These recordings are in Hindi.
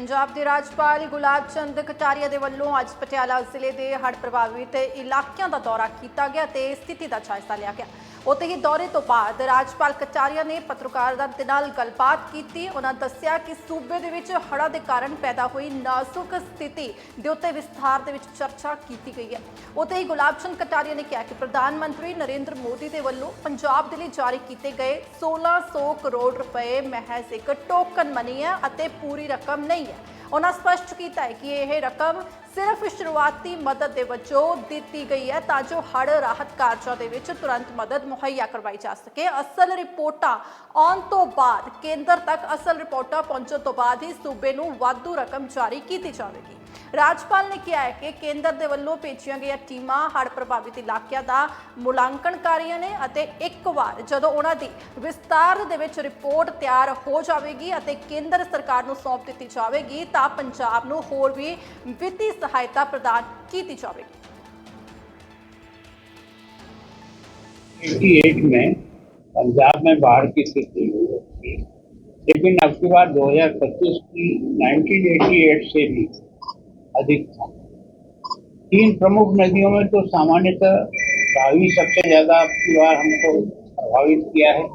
पंजाब के राज्यपाल गुलाब चंद कटारिया के वलों अज पटियाला जिले के हड़ प्रभावित इलाकों का दौरा किया गया ते स्थिति का जायजा लिया गया। उत्ते ही दौरे तो बाद राज्यपाल कटारिया ने पत्रकारों के नाल गलबात की। उन्होंने दस्सिया कि सूबे दे विच हड़ां दे कारण पैदा हुई नाजुक स्थिति दे उत्ते विस्तार दे विच चर्चा की गई है। उत्ते ही गुलाब चंद कटारिया ने कहा कि प्रधानमंत्री नरेंद्र मोदी के वलों पंजाब दे लई जारी किए गए 1600 करोड़ रुपए महज एक टोकन मनी है अते पूरी रकम नहीं है। उन्होंने स्पष्ट किया है कि यह रकम सिर्फ शुरुआती मदद के वजों दी गई है ताजो हड़ राहत कार्यों के तुरंत मदद मुहैया करवाई जा सके। असल रिपोर्टां आने तो बाद केंद्र तक असल रिपोर्टां पहुंचने तो बाद ही सूबे नूं वाधू रकम जारी की जाएगी। राज्यपाल ने कहा है कि केंद्र के वलों भेजिया गई टीमां हड़ प्रभावित इलाकों का मुलांकन कर रही ने अते एक बार जदों उन्हां दी विस्तार दे विच रिपोर्ट तैयार हो जाएगी अते केंद्र सरकार नूं सौंप दी जाएगी तां पंजाब नूं होर भी वित्तीय सहायता प्रदान की जाएगी। 88 में पंजाब में बाढ़ की स्थिति थी, लेकिन अब की बार 2025 की 1988 से भी अधिक था। 3 प्रमुख नदियों में तो सामान्यतः रावी सबसे ज्यादा अब की बार हमको प्रभावित किया है,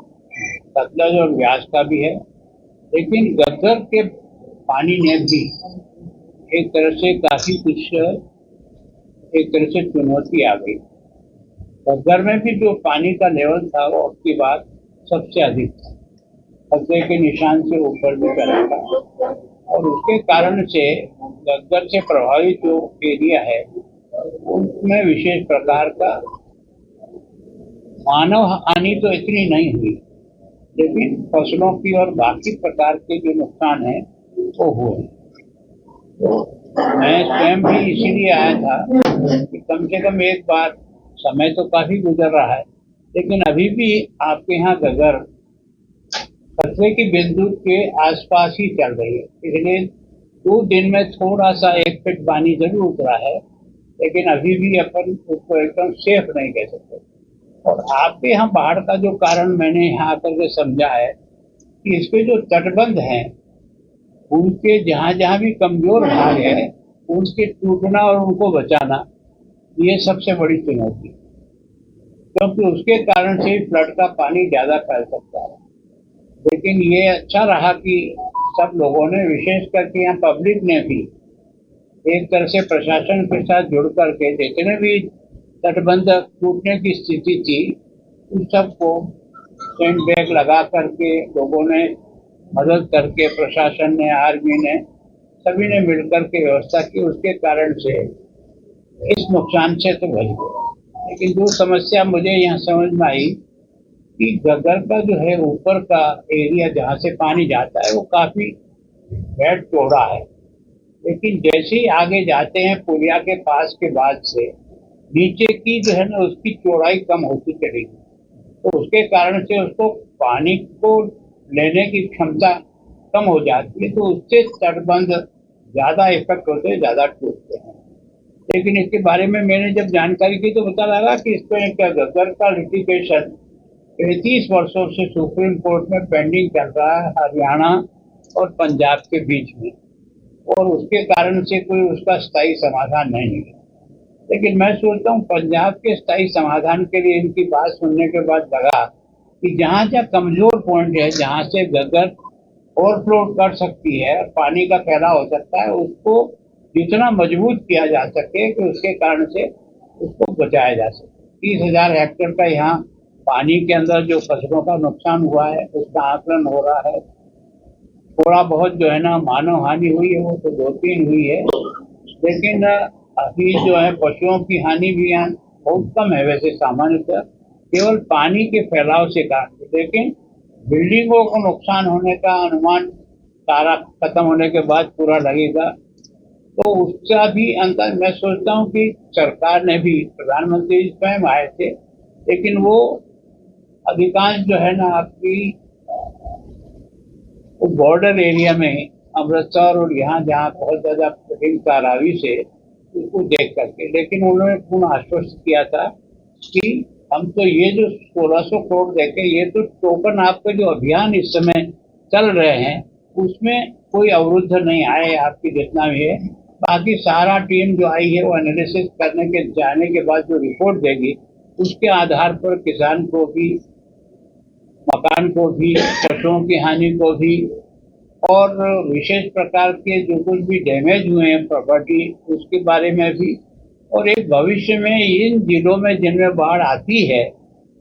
सतलज और व्यास का भी है, लेकिन गद्दर के पानी ने भी एक तरह से काफी कुछ एक तरह से चुनौती आ गई। गद्दर में भी जो पानी का लेवल था वो अब की बार सबसे अधिक था, खतरे के निशान से ऊपर भी चला था और उसके कारण से गद्दर से प्रभावित जो एरिया है उनमें विशेष प्रकार का मानव हानि तो इतनी नहीं हुई, लेकिन फसलों की और बाकी प्रकार के जो नुकसान है वो हुए। तो मैं स्वयं भी इसीलिए आया था कि कम से कम एक बार, समय तो काफी गुजर रहा है लेकिन अभी भी आपके यहाँ गगर खतरे की बिंदु के आसपास ही चल रही है। इसलिए 2 दिन में थोड़ा सा 1 फीट पानी जरूर उतरा है, लेकिन अभी भी अपन उसको एकदम सेफ नहीं कह सकते। और आपके यहाँ बाढ़ का जो कारण मैंने यहाँ आकर के समझा है कि इसके जो तटबंध हैं उनके जहाँ जहाँ भी कमजोर भाग है उनके टूटना और उनको बचाना, ये सबसे बड़ी चुनौती है, क्योंकि उसके कारण से फ्लड का पानी ज्यादा फैल सकता है। लेकिन ये अच्छा रहा कि सब लोगों ने, विशेष करके यहाँ पब्लिक ने भी एक तरह से प्रशासन के साथ जुड़ करके जितने भी तटबंध टूटने की स्थिति थी उन सबको सैंड बैग लगा करके लोगों ने मदद करके, प्रशासन ने, आर्मी ने, सभी ने मिलकर के व्यवस्था की। उसके कारण से इस नुकसान से तो बच गए। लेकिन जो समस्या मुझे यहाँ समझ में आई कि गगर का जो है ऊपर का एरिया जहाँ से पानी जाता है वो काफी बेड चौड़ा है, लेकिन जैसे ही आगे जाते हैं पुलिया के पास के बाद से नीचे की जो है ना उसकी चौड़ाई कम होती चली गई, तो उसके कारण से उसको पानी को लेने की क्षमता कम हो जाती है, तो उससे तटबंध ज्यादा इफेक्ट होते हैं, ज्यादा टूटते हैं। लेकिन इसके बारे में मैंने जब जानकारी की तो पता लगा कि इसको गगर का लिटिगेशन 33 वर्षों से सुप्रीम कोर्ट में पेंडिंग चल रहा है हरियाणा और पंजाब के बीच में, और उसके कारण से कोई उसका स्थायी समाधान नहीं है। लेकिन मैं सोचता हूँ पंजाब के स्थायी समाधान के लिए इनकी बात सुनने के बाद लगा कि जहाँ जहाँ कमजोर पॉइंट है, जहाँ से गगर ओवरफ्लो कर सकती है, पानी का फैलाव हो सकता है, उसको जितना मजबूत किया जा सके कि उसके कारण से उसको बचाया जा सके। 30,000 हेक्टेयर का यहाँ पानी के अंदर जो फसलों का नुकसान हुआ है उसका आकलन हो रहा है। थोड़ा बहुत जो है ना मानव हानि हुई है वो तो 2-3 हुई है, लेकिन अभी जो है पशुओं की हानि भी यहाँ बहुत कम है। वैसे सामान्यतः केवल पानी के फैलाव से कारण, लेकिन बिल्डिंगों को नुकसान होने का अनुमान सारा खत्म होने के बाद पूरा लगेगा, तो उसका भी अंतर मैं सोचता हूँ कि सरकार ने भी, प्रधानमंत्री स्वयं आए थे, लेकिन वो अधिकांश जो है ना आपकी बॉर्डर एरिया में अमृतसर और यहाँ जहाँ बहुत ज्यादा कठिन रावी से उसको देख करके, लेकिन उन्होंने पूर्ण आश्वस्त किया था कि हम तो ये जो 1600 करोड़ देखे, ये तो टोकन आपके जो अभियान इस समय चल रहे हैं उसमें कोई अवरुद्ध नहीं आए आपकी जितना भी है। बाकी सारा टीम जो आई है वो एनालिसिस करने के जाने के बाद जो रिपोर्ट देगी उसके आधार पर किसान को भी, मकान को भी, पशुओं की हानि को भी और विशेष प्रकार के जो कुछ भी डैमेज हुए हैं प्रॉपर्टी उसके बारे में भी, और एक भविष्य में इन जिलों में जिनमें बाढ़ आती है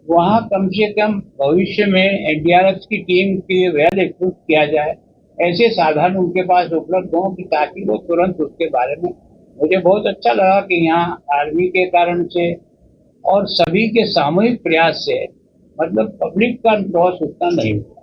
वहाँ कम से कम भविष्य में एनडीआरएफ की टीम के वेल इक्विप किया जाए, ऐसे साधन उनके पास उपलब्ध हों कि ताकि वो तुरंत उसके बारे में। मुझे बहुत अच्छा लगा कि यहाँ आर्मी के कारण से और सभी के सामूहिक प्रयास से मतलब पब्लिक का लॉस उतना नहीं हुआ।